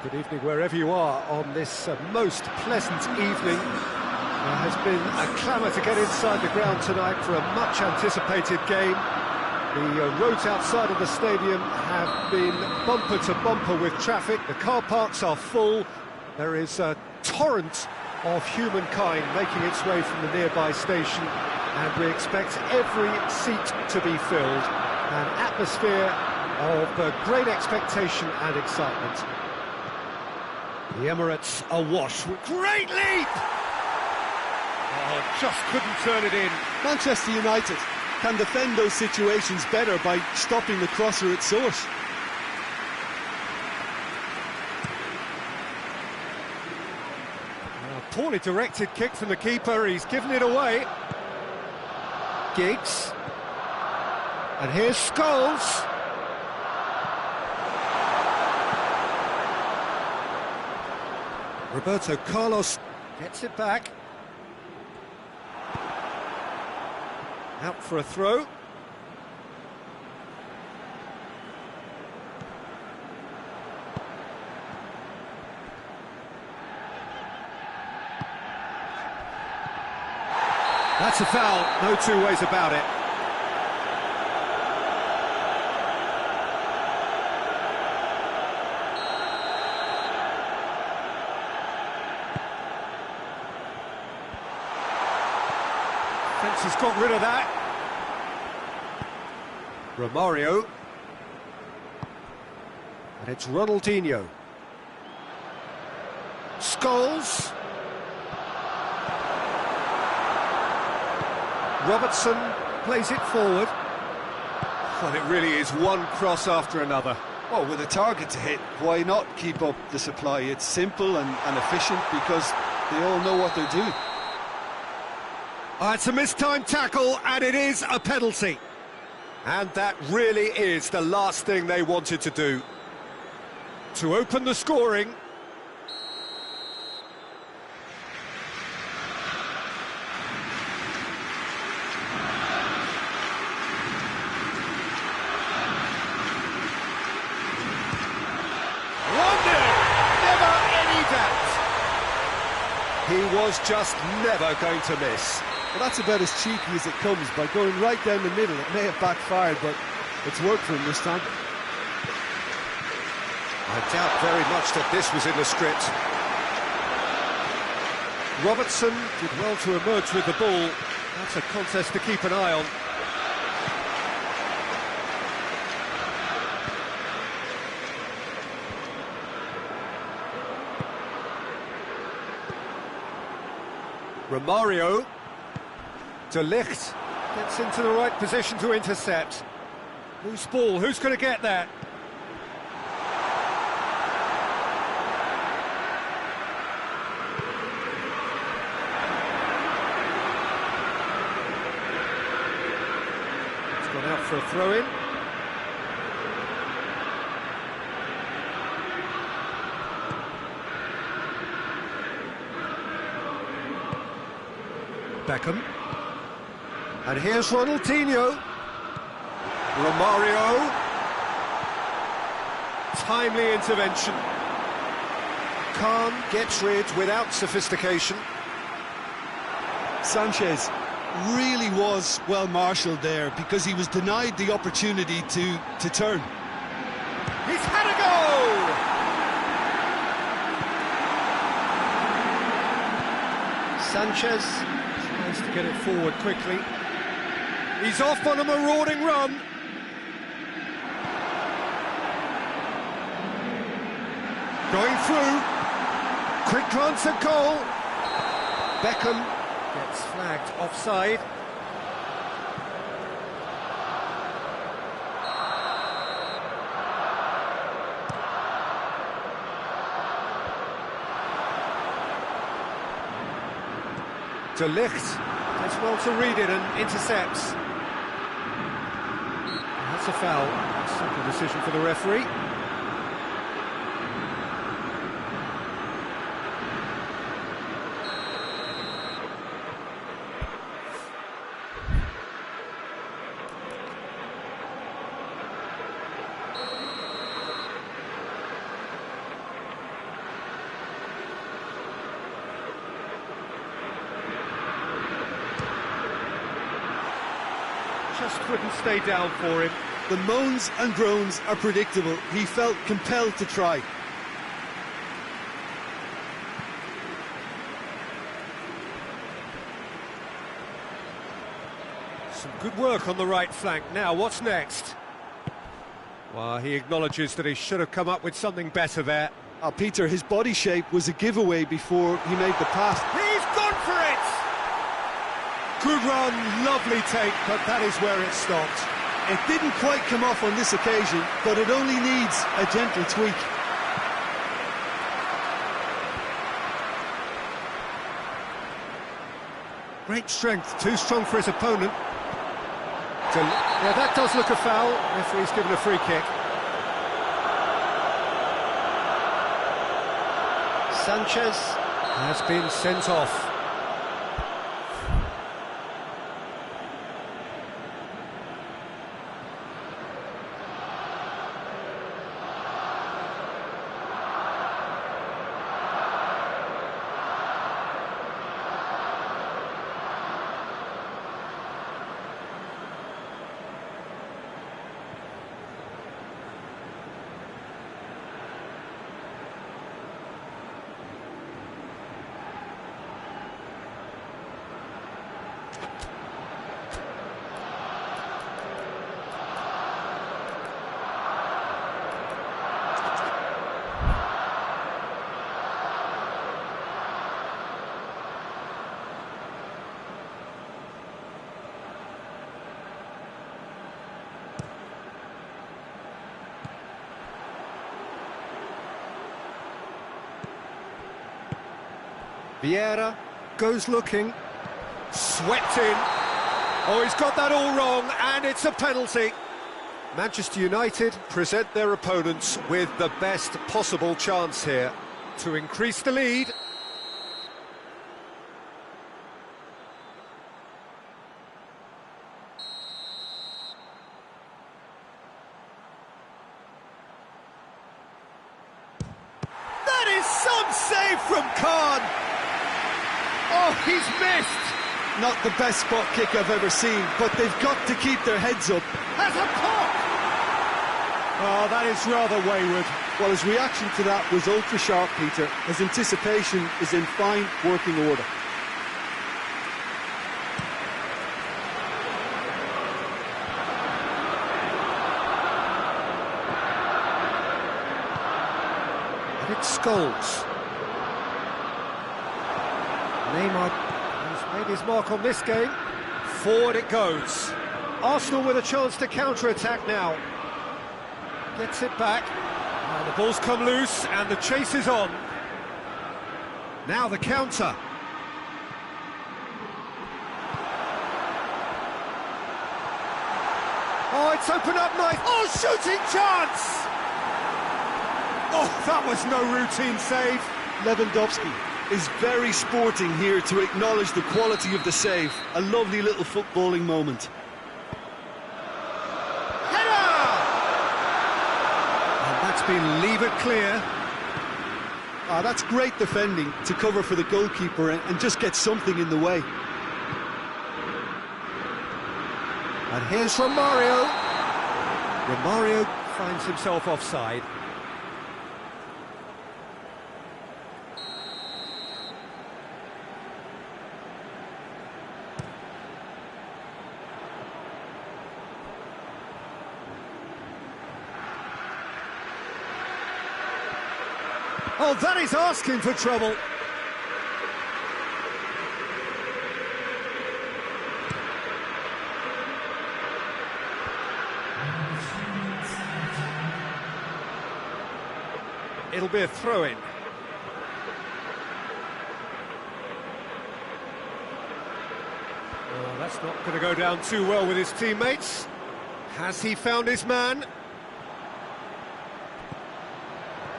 Good evening wherever you are on this most pleasant evening. There has been a clamour to get inside the ground tonight for a much anticipated game. The roads outside of the stadium have been bumper to bumper with traffic. The car parks are full. There is a torrent of humankind making its way from the nearby station, and we expect every seat to be filled. An atmosphere of great expectation and excitement. The Emirates awash. Great leap! Oh, just couldn't turn it in.
Manchester United can defend those situations better by stopping the crosser at source.
A poorly directed kick from the keeper, he's given it away. Giggs. And here's Scholes. Roberto Carlos gets it back. Out for a throw. That's a foul, no two ways about it. He's got rid of that. Romario. And it's Ronaldinho. Scholes. Robertson plays it forward. Well, it really is one cross after another.
Well, with a target to hit, why not keep up the supply? It's simple and efficient because they all know what they're doing.
It's a mistimed tackle, and it is a penalty. And that really is the last thing they wanted to do. To open the scoring. Never any doubt. He was just never going to miss.
Well, that's about as cheeky as it comes. By going right down the middle, it may have backfired, but it's worked for him this time.
I doubt very much that this was in the script. Robertson did well to emerge with the ball. That's a contest to keep an eye on. Romario. De Ligt gets into the right position to intercept. Loose ball, who's going to get that? It's gone out for a throw-in. Beckham. And here's Ronaldinho. Romario. Timely intervention. Calm gets rid without sophistication.
Sanchez really was well marshalled there because he was denied the opportunity to turn.
He's had a go! Sanchez tries to get it forward quickly. He's off on a marauding run. Going through. Quick glance at goal. Beckham gets flagged offside. De Ligt does well to read it and intercepts. That's a foul. Simple decision for the referee. just wouldn't stay down for him.
The moans and groans are predictable. He felt compelled to try.
Some good work on the right flank. Now, what's next? Well, he acknowledges that he should have come up with something better there.
Peter, his body shape was a giveaway before he made the pass.
He's gone for it! Good run, lovely take, but that is where it stopped.
It didn't quite come off on this occasion, but it only needs a gentle tweak.
Great strength, too strong for his opponent. Yeah, that does look a foul. Referee's given a free kick. Sanchez has been sent off. Vieira goes looking, swept in. Oh, he's got that all wrong, and it's a penalty. Manchester United present their opponents with the best possible chance here to increase the lead. That is some save from Khan. Oh, he's missed!
Not the best spot kick I've ever seen, but they've got to keep their heads up.
Has a pop! Oh, that is rather wayward.
Well, his reaction to that was ultra-sharp, Peter. His anticipation is in fine working order.
And it's Scholes. Neymar has made his mark on this game. Forward it goes. Arsenal with a chance to counter-attack now. Gets it back. Now the ball's come loose and the chase is on. Now the counter. Oh, it's opened up nice. Oh, shooting chance! Oh, that was no routine save.
Lewandowski is very sporting here to acknowledge the quality of the save. A lovely little footballing moment.
Header! And that's been levered clear.
That's great defending to cover for the goalkeeper and just get something in the way.
And here's Romario. Romario finds himself offside. Oh, that is asking for trouble. It'll be a throw-in. Oh, that's not going to go down too well with his teammates. Has he found his man?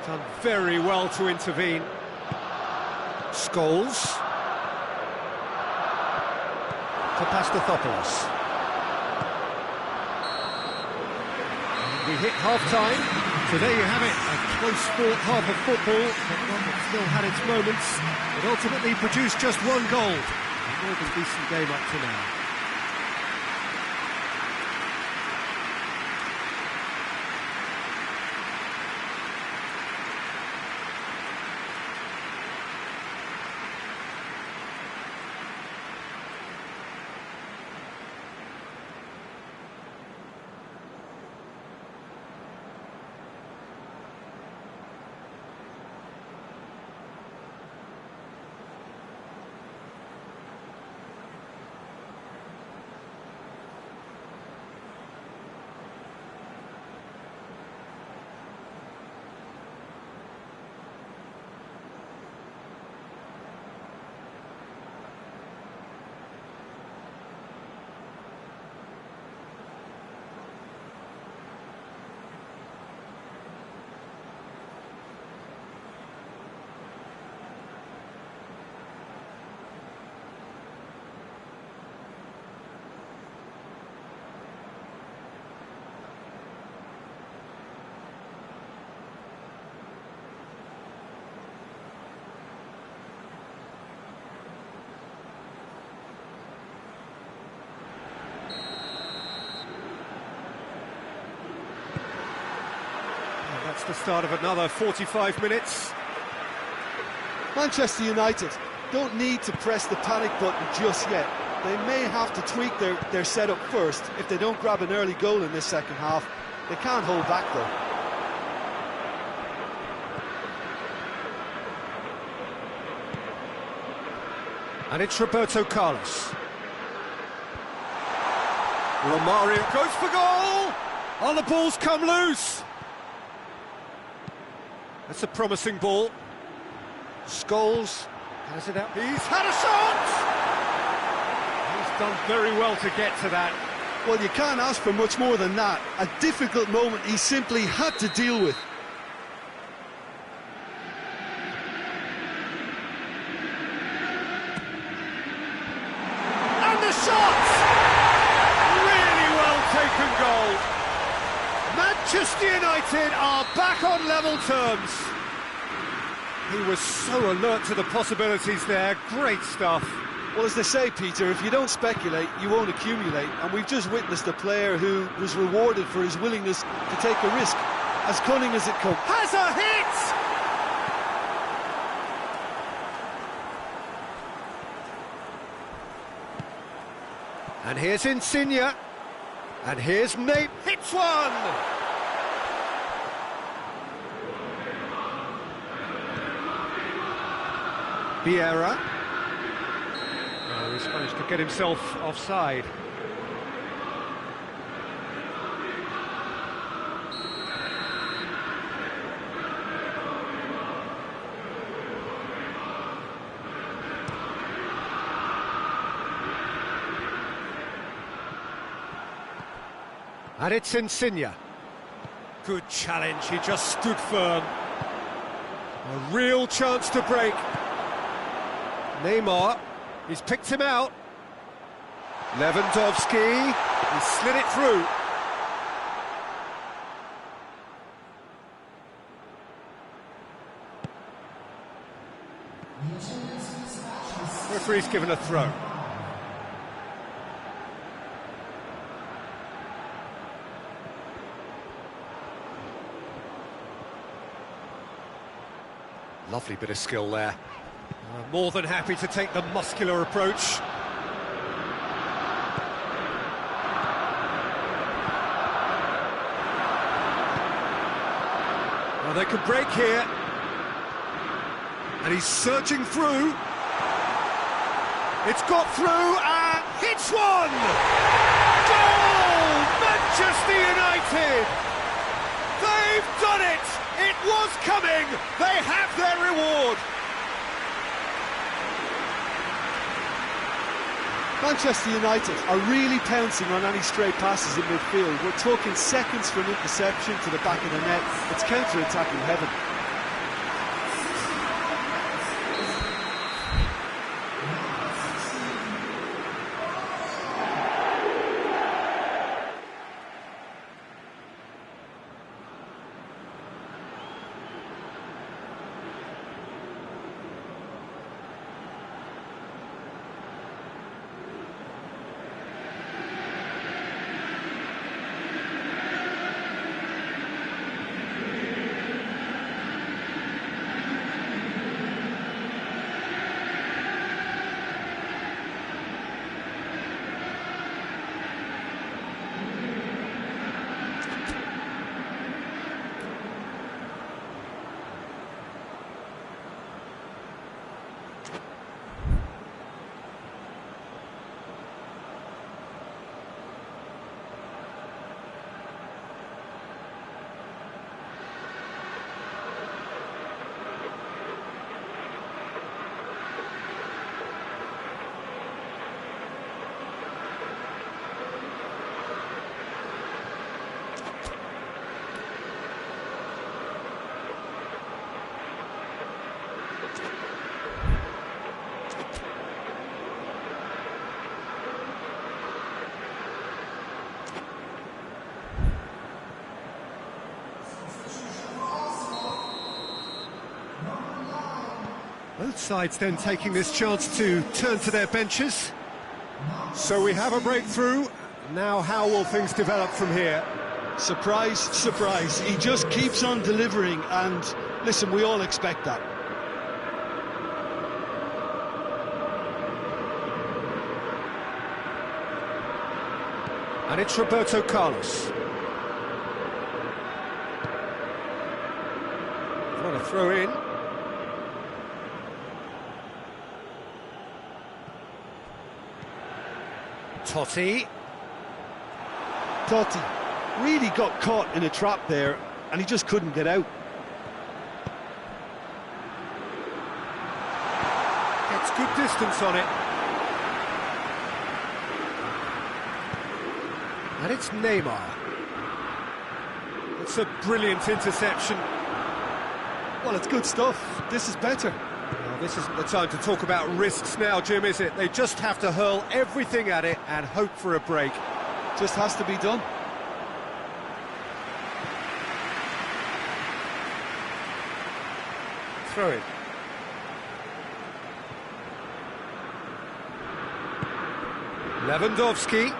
Done very well to intervene. Scholes. To Pastathopoulos. And we hit half-time. So there you have it, a close-fought half of football, but one that still had its moments, but ultimately produced just one goal. A more than decent game up to now. the start of another 45 minutes.
Manchester United don't need to press the panic button just yet. They may have to tweak their setup first if they don't grab an early goal in this second half. They can't hold back though.
And it's Roberto Carlos. Romario goes for goal! Oh, the ball's come loose! That's a promising ball. Scholes has it out. He's had a shot! He's done very well to get to that.
Well, you can't ask for much more than that. A difficult moment he simply had to deal with.
And the shot! Really well taken goal. Manchester United are back on level terms. He was so alert to the possibilities there. Great stuff.
Well, as they say, Peter, if you don't speculate, you won't accumulate. And we've just witnessed a player who was rewarded for his willingness to take a risk, as cunning as it comes.
Has a hit! And here's Insigne. And here's Nate. Hits one! Vieira. Oh, he's managed to get himself offside. And it's Insigne. Good challenge, he just stood firm. A real chance to break. Neymar, he's picked him out. Lewandowski, he slid it through. Referee's given a throw. Lovely bit of skill there. More than happy to take the muscular approach. Well, they could break here. And he's searching through. It's got through and hits one! Goal! Manchester United! They've done it! It was coming! They have their reward!
Manchester United are really pouncing on any stray passes in midfield. We're talking seconds from interception to the back of the net. It's counter-attacking heaven.
Both sides then taking this chance to turn to their benches. So we have a breakthrough. Now how will things develop from here?
Surprise, surprise. He just keeps on delivering, and listen, we all expect that.
And it's Roberto Carlos. What a throw in. Totti.
Totti really got caught in a trap there, and he just couldn't get out.
Gets good distance on it. And it's Neymar. It's a brilliant interception.
Well, it's good stuff. This is better.
Well, this isn't the time to talk about risks now, Jim, is it? They just have to hurl everything at it and hope for a break.
Just has to be done.
Throw it. Lewandowski.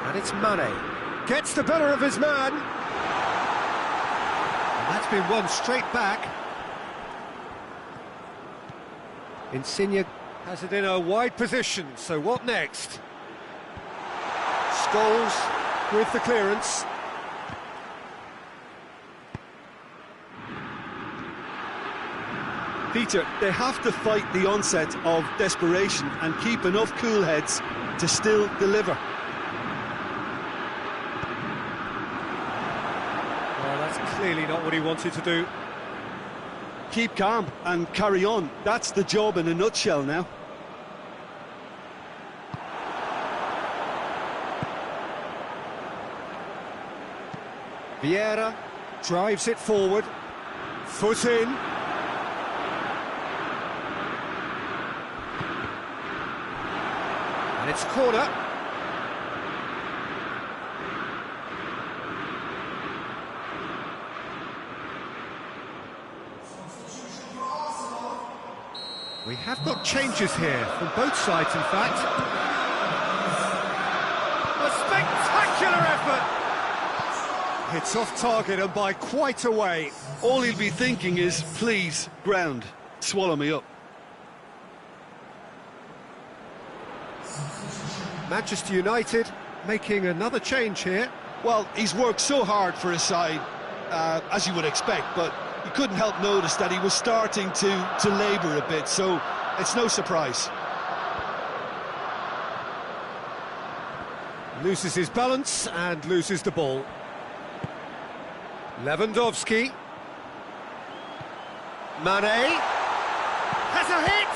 And it's Mane. Gets the better of his man. And that's been won straight back. Insigne has it in a wide position, so what next? Scholes with the clearance.
Peter, they have to fight the onset of desperation and keep enough cool heads to still deliver.
Well, that's clearly not what he wanted to do.
Keep calm and carry on. That's the job in a nutshell now.
Vieira drives it forward. Foot in. And it's corner. We have got changes here from both sides, in fact. A spectacular effort! It's off target and by quite a way.
All he'll be thinking is, please, ground, swallow me up.
Manchester United making another change here.
Well, he's worked so hard for his side, as you would expect, but you couldn't help notice that he was starting to labour a bit, so it's no surprise.
Loses his balance and loses the ball. Lewandowski. Mane. Has a hit!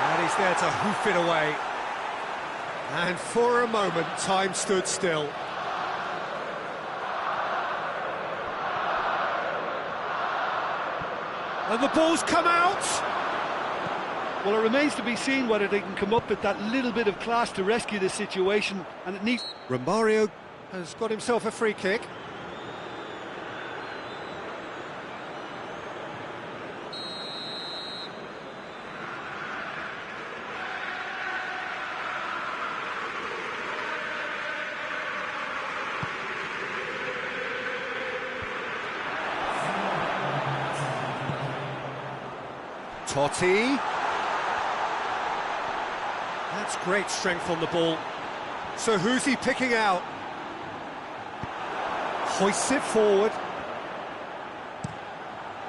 And he's there to hoof it away. And for a moment, time stood still. And the ball's come out!
Well, it remains to be seen whether they can come up with that little bit of class to rescue the situation, and it needs...
Romario has got himself a free kick. Totti. That's great strength on the ball. So who's he picking out? Hoists it forward.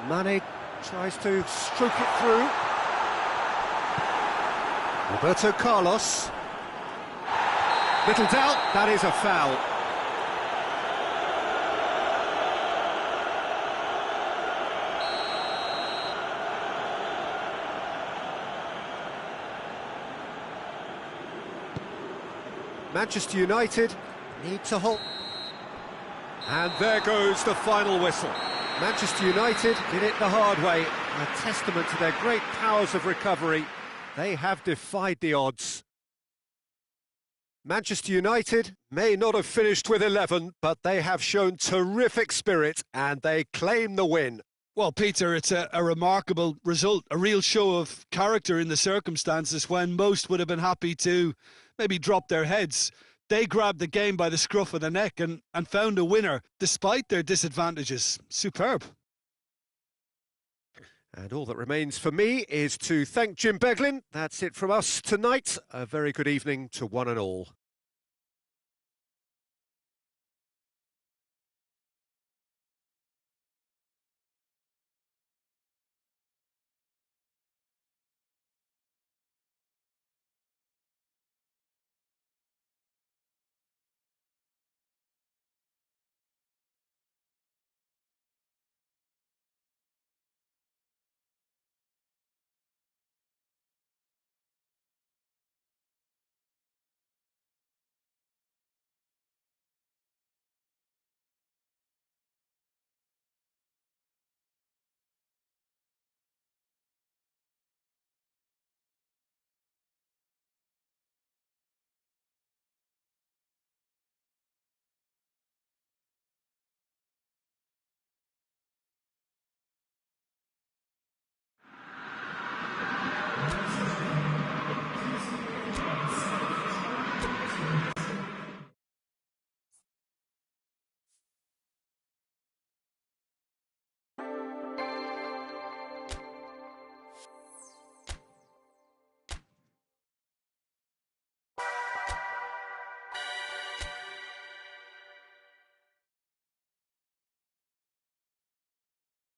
Mane tries to stroke it through. Roberto Carlos. Little doubt, that is a foul. Manchester United need to hold. And there goes the final whistle. Manchester United did it the hard way. A testament to their great powers of recovery. They have defied the odds. Manchester United may not have finished with 11, but they have shown terrific spirit and they claim the win.
Well, Peter, it's a remarkable result, a real show of character in the circumstances when most would have been happy to maybe dropped their heads. They grabbed the game by the scruff of the neck and found a winner despite their disadvantages. Superb.
And all that remains for me is to thank Jim Beglin. That's it from us tonight. A very good evening to one and all.